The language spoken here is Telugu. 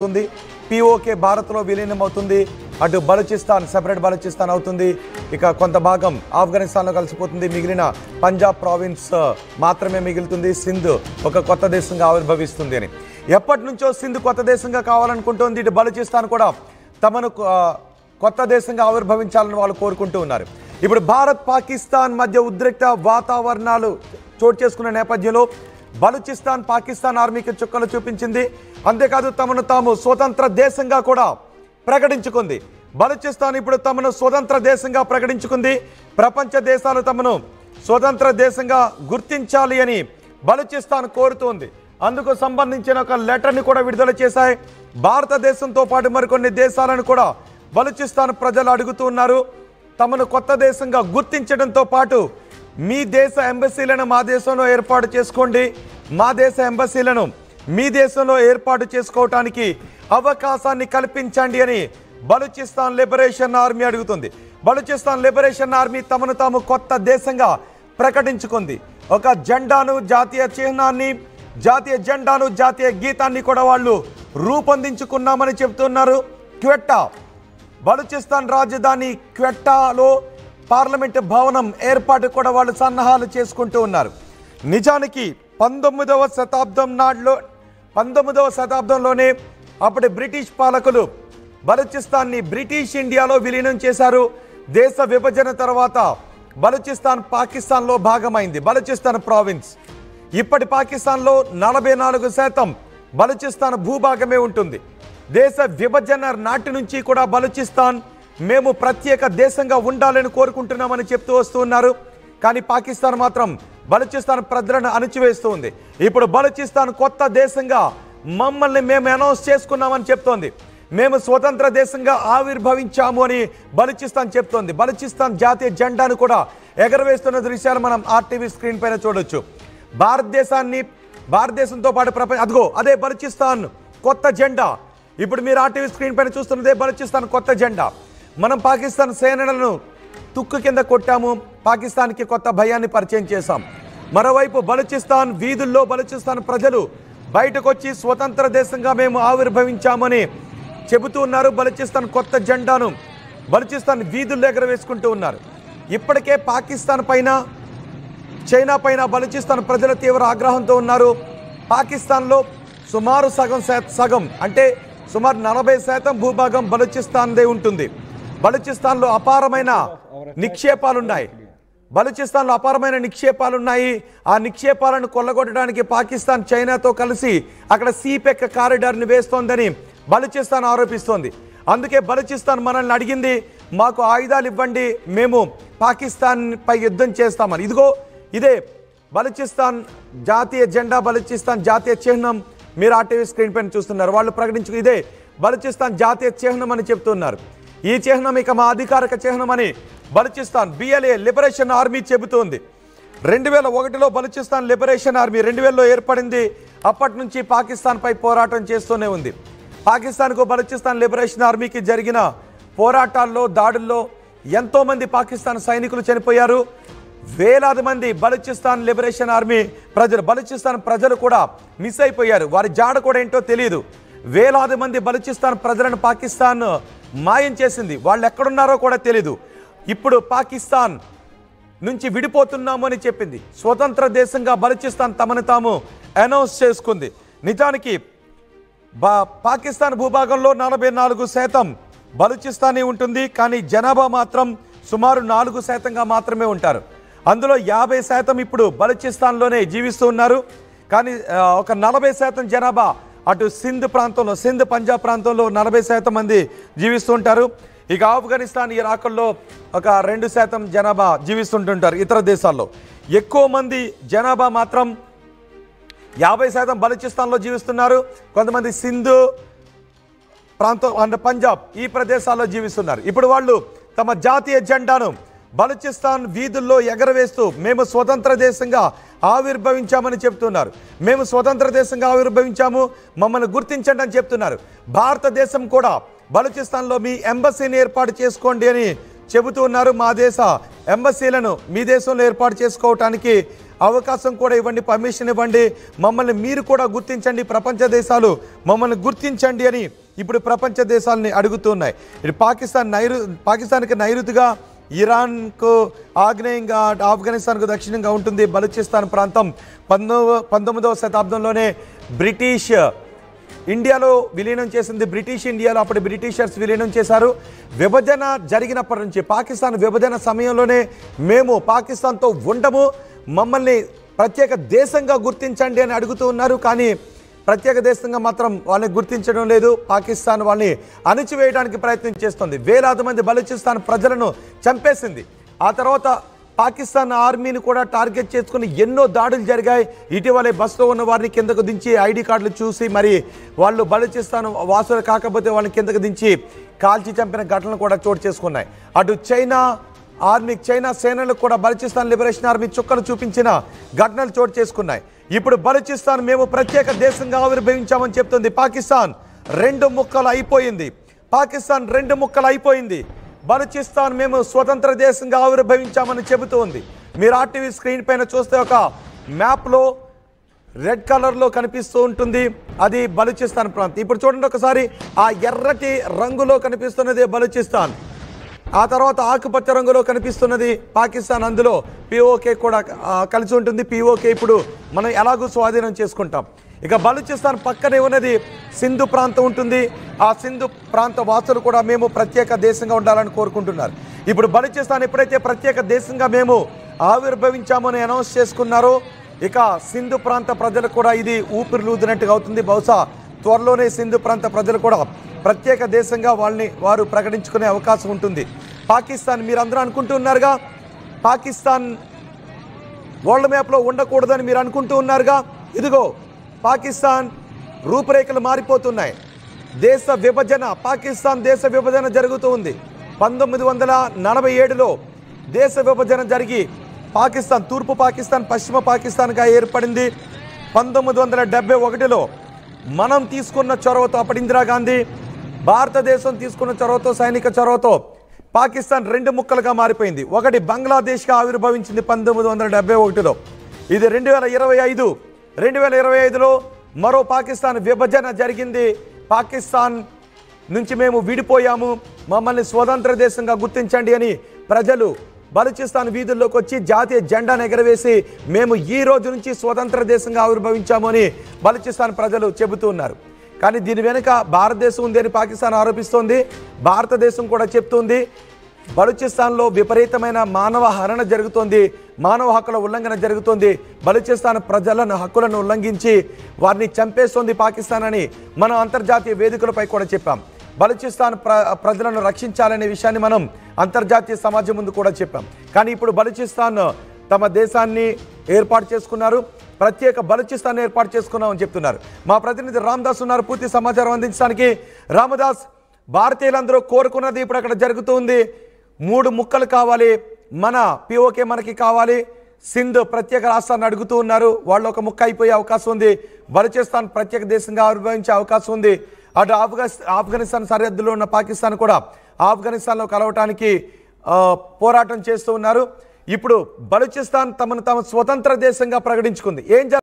ఉంది పీఓకే భారత్లో విలీనం అవుతుంది అటు బలూచిస్తాన్ సెపరేట్ బలూచిస్తాన్ అవుతుంది ఇక కొంత భాగం ఆఫ్ఘనిస్తాన్లో కలిసిపోతుంది మిగిలిన పంజాబ్ ప్రావిన్స్ మాత్రమే మిగులుతుంది సింధ్ ఒక కొత్త దేశంగా ఆవిర్భవిస్తుంది అని ఎప్పటి నుంచో సింధ్ కొత్త దేశంగా కావాలనుకుంటోంది ఇటు బలూచిస్తాన్ కూడా తమను కొత్త దేశంగా ఆవిర్భవించాలని వాళ్ళు కోరుకుంటూ ఉన్నారు ఇప్పుడు భారత్ పాకిస్తాన్ మధ్య ఉద్రిక్త వాతావరణాలు చోటు చేసుకున్న నేపథ్యంలో బలూచిస్తాన్ పాకిస్తాన్ ఆర్మీకి చుక్కలు చూపించింది అంతేకాదు తమను తాము స్వతంత్ర దేశంగా కూడా ప్రకటించుకుంది బలూచిస్తాన్ ఇప్పుడు తమను స్వతంత్ర దేశంగా ప్రకటించుకుంది ప్రపంచ దేశాలు తమను స్వతంత్ర దేశంగా గుర్తించాలి అని బలూచిస్తాన్ కోరుతోంది అందుకు సంబంధించిన ఒక లెటర్ని కూడా విడుదల చేశాయి భారతదేశంతో పాటు మరికొన్ని దేశాలను కూడా బలూచిస్తాన్ ప్రజలు అడుగుతూ ఉన్నారు తమను కొత్త దేశంగా గుర్తించడంతో పాటు మీ దేశ ఎంబసీలను మా దేశంలో ఏర్పాటు చేసుకోండి మా దేశ ఎంబసీలను మీ దేశంలో ఏర్పాటు చేసుకోవటానికి అవకాశాన్ని కల్పించండి అని బలూచిస్తాన్ లిబరేషన్ ఆర్మీ అడుగుతుంది బలూచిస్తాన్ లిబరేషన్ ఆర్మీ తమను తాము కొత్త దేశంగా ప్రకటించుకుంది ఒక జెండాను జాతీయ చిహ్నాన్ని జాతీయ జెండాను జాతీయ గీతాన్ని కూడా వాళ్ళు రూపొందించుకున్నామని చెబుతున్నారు క్వెట్టా బలూచిస్తాన్ రాజధాని క్వెట్టాలో పార్లమెంటు భవనం ఏర్పాటు కూడా వాళ్ళు సన్నాహాలు చేసుకుంటూ ఉన్నారు నిజానికి 19వ శతాబ్దంలోనే అప్పటి బ్రిటిష్ పాలకులు బలూచిస్తాన్ని బ్రిటిష్ ఇండియాలో విలీనం చేశారు దేశ విభజన తర్వాత బలూచిస్తాన్ పాకిస్తాన్లో భాగమైంది బలూచిస్తాన్ ప్రావిన్స్ ఇప్పటి పాకిస్తాన్లో 44% బలూచిస్తాన్ భూభాగమే ఉంటుంది దేశ విభజన నాటి నుంచి కూడా బలూచిస్తాన్ మేము ప్రత్యేక దేశంగా ఉండాలని కోరుకుంటున్నామని చెప్తూ వస్తూ ఉన్నారు కానీ పాకిస్తాన్ మాత్రం బలూచిస్తాన్ ప్రజలను అణచివేస్తూ ఉంది ఇప్పుడు బలూచిస్తాన్ కొత్త దేశంగా మమ్మల్ని మేము అనౌన్స్ చేసుకున్నామని చెప్తోంది మేము స్వతంత్ర దేశంగా ఆవిర్భవించాము అని బలూచిస్తాన్ చెప్తోంది బలూచిస్తాన్ జాతీయ జెండాను కూడా ఎగరవేస్తున్న దృశ్యాలు మనం ఆర్టీవీ స్క్రీన్ పైన చూడొచ్చు భారతదేశంతో పాటు అదిగో అదే బలూచిస్తాన్ కొత్త జెండా ఇప్పుడు మీరు ఆర్టీవీ స్క్రీన్ పైన చూస్తున్నదే బలూచిస్తాన్ కొత్త జెండా మనం పాకిస్తాన్ సేనలను తుక్కు కింద కొట్టాము పాకిస్తాన్కి కొత్త భయాన్ని పరిచయం చేశాం మరోవైపు బలూచిస్తాన్ వీధుల్లో బలూచిస్తాన్ ప్రజలు బయటకు వచ్చి స్వతంత్ర దేశంగా మేము ఆవిర్భవించామని చెబుతూ ఉన్నారు బలూచిస్తాన్ కొత్త జెండాను బలూచిస్తాన్ వీధుల్లో ఎగరవేసుకుంటూ ఉన్నారు ఇప్పటికే పాకిస్తాన్ పైన చైనా పైన బలూచిస్తాన్ ప్రజలు తీవ్ర ఆగ్రహంతో ఉన్నారు పాకిస్తాన్లో సుమారు సగం అంటే సుమారు 40% భూభాగం బలూచిస్తాన్దే ఉంటుంది బలూచిస్తాన్లో అపారమైన నిక్షేపాలున్నాయి ఆ నిక్షేపాలను కొల్లగొట్టడానికి పాకిస్తాన్ చైనాతో కలిసి అక్కడ సీపెక్ కారిడార్ని వేస్తోందని బలూచిస్తాన్ ఆరోపిస్తోంది అందుకే బలూచిస్తాన్ మనల్ని అడిగింది మాకు ఆయుధాలు ఇవ్వండి మేము పాకిస్తాన్ పై యుద్ధం చేస్తామని ఇదే బలూచిస్తాన్ జాతీయ జెండా బలూచిస్తాన్ జాతీయ చిహ్నం మీరు ఆర్టీవీ స్క్రీన్ పైన చూస్తున్నారు వాళ్ళు ప్రకటించుకు ఇదే బలూచిస్తాన్ జాతీయ చిహ్నం అని చెప్తున్నారు ఈ చిహ్నం ఇక మా అధికారిక చిహ్నం అని బలూచిస్తాన్ బిఎల్ఏ లిబరేషన్ ఆర్మీ చెబుతోంది 2001లో బలూచిస్తాన్ లిబరేషన్ ఆర్మీ 2000లో ఏర్పడింది అప్పటి నుంచి పాకిస్తాన్ పై పోరాటం చేస్తూనే ఉంది పాకిస్తాన్కు బలూచిస్తాన్ లిబరేషన్ ఆర్మీకి జరిగిన పోరాటాల్లో దాడుల్లో ఎంతో మంది పాకిస్తాన్ సైనికులు చనిపోయారు వేలాది మంది బలూచిస్తాన్ లిబరేషన్ ఆర్మీ బలూచిస్తాన్ ప్రజలు కూడా మిస్ అయిపోయారు వారి జాడ కూడా ఏంటో తెలియదు వేలాది మంది బలూచిస్తాన్ ప్రజలను పాకిస్తాన్ మాయం చేసింది వాళ్ళు ఎక్కడున్నారో కూడా తెలీదు ఇప్పుడు పాకిస్తాన్ నుంచి విడిపోతున్నాము అని చెప్పింది స్వతంత్ర దేశంగా బలూచిస్తాన్ తమను తాము అనౌన్స్ చేసుకుంది నిజానికి పాకిస్తాన్ భూభాగంలో 44% బలూచిస్తానీ ఉంటుంది కానీ జనాభా మాత్రం సుమారు 4%గా మాత్రమే ఉంటారు అందులో 50% ఇప్పుడు బలూచిస్తాన్లోనే జీవిస్తూ ఉన్నారు కానీ ఒక 40% జనాభా అటు సింధ్ పంజాబ్ ప్రాంతంలో 40% మంది జీవిస్తూ ఉంటారు ఇక ఆఫ్ఘనిస్తాన్ ఇరాక్లో ఒక 2% జనాభా జీవిస్తుంటుంటారు ఇతర దేశాల్లో ఎక్కువ మంది జనాభా మాత్రం 50% బలూచిస్తాన్లో జీవిస్తున్నారు కొంతమంది సింధ్ ప్రాంతం అంటే పంజాబ్ ఈ ప్రదేశాల్లో జీవిస్తున్నారు ఇప్పుడు వాళ్ళు తమ జాతీయ జెండాను బలూచిస్తాన్ వీధుల్లో ఎగరవేస్తూ మేము స్వతంత్ర దేశంగా ఆవిర్భవించామని చెప్తున్నారు మేము స్వతంత్ర దేశంగా ఆవిర్భవించాము మమ్మల్ని గుర్తించండి అని చెప్తున్నారు భారతదేశం కూడా బలూచిస్తాన్లో మీ ఎంబసీని ఏర్పాటు చేసుకోండి అని చెబుతూ ఉన్నారు మా దేశ ఎంబసీలను మీ దేశంలో ఏర్పాటు చేసుకోవటానికి అవకాశం కూడా ఇవ్వండి, పర్మిషన్ ఇవ్వండి, మమ్మల్ని మీరు కూడా గుర్తించండి, ప్రపంచ దేశాలు మమ్మల్ని గుర్తించండి అని ఇప్పుడు ప్రపంచ దేశాలని అడుగుతున్నాయి. ఇది పాకిస్తాన్కి నైరుతిగా ఇరాన్కు ఆగ్నేయంగా ఆఫ్ఘనిస్తాన్కు దక్షిణంగా ఉంటుంది. బలూచిస్తాన్ ప్రాంతం 19వ శతాబ్దంలోనే బ్రిటిష్ ఇండియాలో విలీనం చేసింది. బ్రిటిష్ ఇండియాలో అప్పుడు బ్రిటిషర్స్ విలీనం చేశారు. విభజన జరిగినప్పటి నుంచి పాకిస్తాన్ విభజన సమయంలోనే మేము పాకిస్తాన్తో ఉండము, మమ్మల్ని ప్రత్యేక దేశంగా గుర్తించండి అని అడుగుతూ ఉన్నారు. కానీ ప్రత్యేక దేశంగా మాత్రం వాళ్ళని గుర్తించడం లేదు. పాకిస్తాన్ వాళ్ళని అణిచివేయడానికి ప్రయత్నం చేస్తుంది. వేలాది మంది బలూచిస్తాన్ ప్రజలను చంపేసింది. ఆ తర్వాత పాకిస్తాన్ ఆర్మీని కూడా టార్గెట్ చేసుకుని ఎన్నో దాడులు జరిగాయి. ఇటీవలే బస్సులో ఉన్న వారిని కిందకు దించి ఐడి కార్డులు చూసి మరి వాళ్ళు బలూచిస్తాన్ వాసులు కాకపోతే వాళ్ళని కిందకు దించి కాల్చి చంపిన ఘటనలు కూడా చోటు చేసుకున్నాయి. అటు చైనా సేనలకు కూడా బలూచిస్తాన్ లిబరేషన్ ఆర్మీ చుక్కలు చూపించిన ఘటనలు చోటు చేసుకున్నాయి. ఇప్పుడు బలూచిస్తాన్ మేము ప్రత్యేక దేశంగా ఆవిర్భవించామని చెప్తుంది. పాకిస్తాన్ రెండు ముక్కలు అయిపోయింది. బలూచిస్తాన్ మేము స్వతంత్ర దేశంగా ఆవిర్భవించామని చెబుతూ ఉంది. మీరు ఆర్టీవీ స్క్రీన్ పైన చూస్తే ఒక మ్యాప్లో రెడ్ కలర్లో కనిపిస్తూ ఉంటుంది, అది బలూచిస్తాన్ ప్రాంతం. ఇప్పుడు చూడండి ఒకసారి, ఆ ఎర్రటి రంగులో కనిపిస్తున్నది బలూచిస్తాన్. ఆ తర్వాత ఆకుపచ్చ రంగులో కనిపిస్తున్నది పాకిస్తాన్. అందులో పిఓకే కూడా కలిసి ఉంటుంది. పిఓకే ఇప్పుడు మనం ఎలాగూ స్వాధీనం చేసుకుంటాం. ఇక బలూచిస్తాన్ పక్కనే ఉన్నది సింధు ప్రాంతం ఉంటుంది. ఆ సింధు ప్రాంత వాసులు కూడా మేము ప్రత్యేక దేశంగా ఉండాలని కోరుకుంటున్నారు. ఇప్పుడు బలూచిస్తాన్ ఎప్పుడైతే ప్రత్యేక దేశంగా మేము ఆవిర్భవించామని అనౌన్స్ చేసుకున్నారో ఇక సింధు ప్రాంత ప్రజలు కూడా ఇది ఊపిరిలూదినట్టుగా అవుతుంది. బహుశా త్వరలోనే సింధు ప్రాంత ప్రజలు కూడా ప్రత్యేక దేశంగా వారు ప్రకటించుకునే అవకాశం ఉంటుంది. పాకిస్తాన్ మీరందరూ అనుకుంటూ ఉన్నారుగా, పాకిస్తాన్ వరల్డ్ మ్యాప్లో ఉండకూడదని మీరు అనుకుంటూ ఉన్నారుగా. ఇదిగో పాకిస్తాన్ రూపురేఖలు మారిపోతున్నాయి. పాకిస్తాన్ దేశ విభజన జరుగుతూ ఉంది. 1947లో దేశ విభజన జరిగి పాకిస్తాన్ తూర్పు పాకిస్తాన్ పశ్చిమ పాకిస్తాన్గా ఏర్పడింది. 1971లో మనం తీసుకున్న చొరవతో, అప్పటి ఇందిరాగాంధీ భారతదేశం తీసుకున్న చొరవతో, సైనిక చొరవతో పాకిస్తాన్ రెండు ముక్కలుగా మారిపోయింది. ఒకటి బంగ్లాదేశ్గా ఆవిర్భవించింది 1971లో. ఇది 2025లో మరో పాకిస్తాన్ విభజన జరిగింది. పాకిస్తాన్ నుంచి మేము విడిపోయాము, మమ్మల్ని స్వతంత్ర దేశంగా గుర్తించండి అని ప్రజలు బలూచిస్తాన్ వీధుల్లోకి వచ్చి జాతీయ జెండాను ఎగరవేసి మేము ఈ రోజు నుంచి స్వతంత్ర దేశంగా ఆవిర్భవించాము అని బలూచిస్తాన్ ప్రజలు చెబుతూ ఉన్నారు. కానీ దీని వెనుక భారతదేశం ఉంది అని పాకిస్తాన్ ఆరోపిస్తోంది. భారతదేశం కూడా చెప్తుంది బలూచిస్తాన్లో విపరీతమైన మానవ హరణ జరుగుతోంది, మానవ హక్కుల ఉల్లంఘన జరుగుతోంది, బలూచిస్తాన్ ప్రజలను హక్కులను ఉల్లంఘించి వారిని చంపేస్తోంది పాకిస్తాన్ అని మనం అంతర్జాతీయ వేదికలపై కూడా చెప్పాం. బలూచిస్తాన్ ప్రజలను రక్షించాలనే విషయాన్ని మనం అంతర్జాతీయ సమాజం ముందు కూడా చెప్పాం. కానీ ఇప్పుడు బలూచిస్తాన్ తమ దేశాన్ని ఏర్పాటు చేసుకున్నారు, ప్రత్యేక బలూచిస్తాన్ ఏర్పాటు చేసుకున్నామని చెప్తున్నారు. మా ప్రతినిధి రామదాస్ ఉన్నారు పూర్తి సమాచారం అందించడానికి. రామదాస్, భారతీయులందరూ కోరుకున్నది ఇప్పుడు అక్కడ జరుగుతుంది. 3 ముక్కలు కావాలి, మన పిఓకే మనకి కావాలి, సింధ్ ప్రత్యేక రాష్ట్రాన్ని అడుగుతూ ఉన్నారు. వాళ్ళు ఒక ముక్క అయిపోయే అవకాశం ఉంది. బలూచిస్తాన్ ప్రత్యేక దేశంగా ఆవిర్భవించే అవకాశం ఉంది. అటు ఆఫ్ఘనిస్తాన్ సరిహద్దులో ఉన్న పాకిస్తాన్ కూడా ఆఫ్ఘనిస్తాన్లో కలవటానికి పోరాటం చేస్తూ ఉన్నారు. ఇప్పుడు బలూచిస్తాన్ తమను తాము స్వతంత్ర దేశంగా ప్రకటించుకుంది.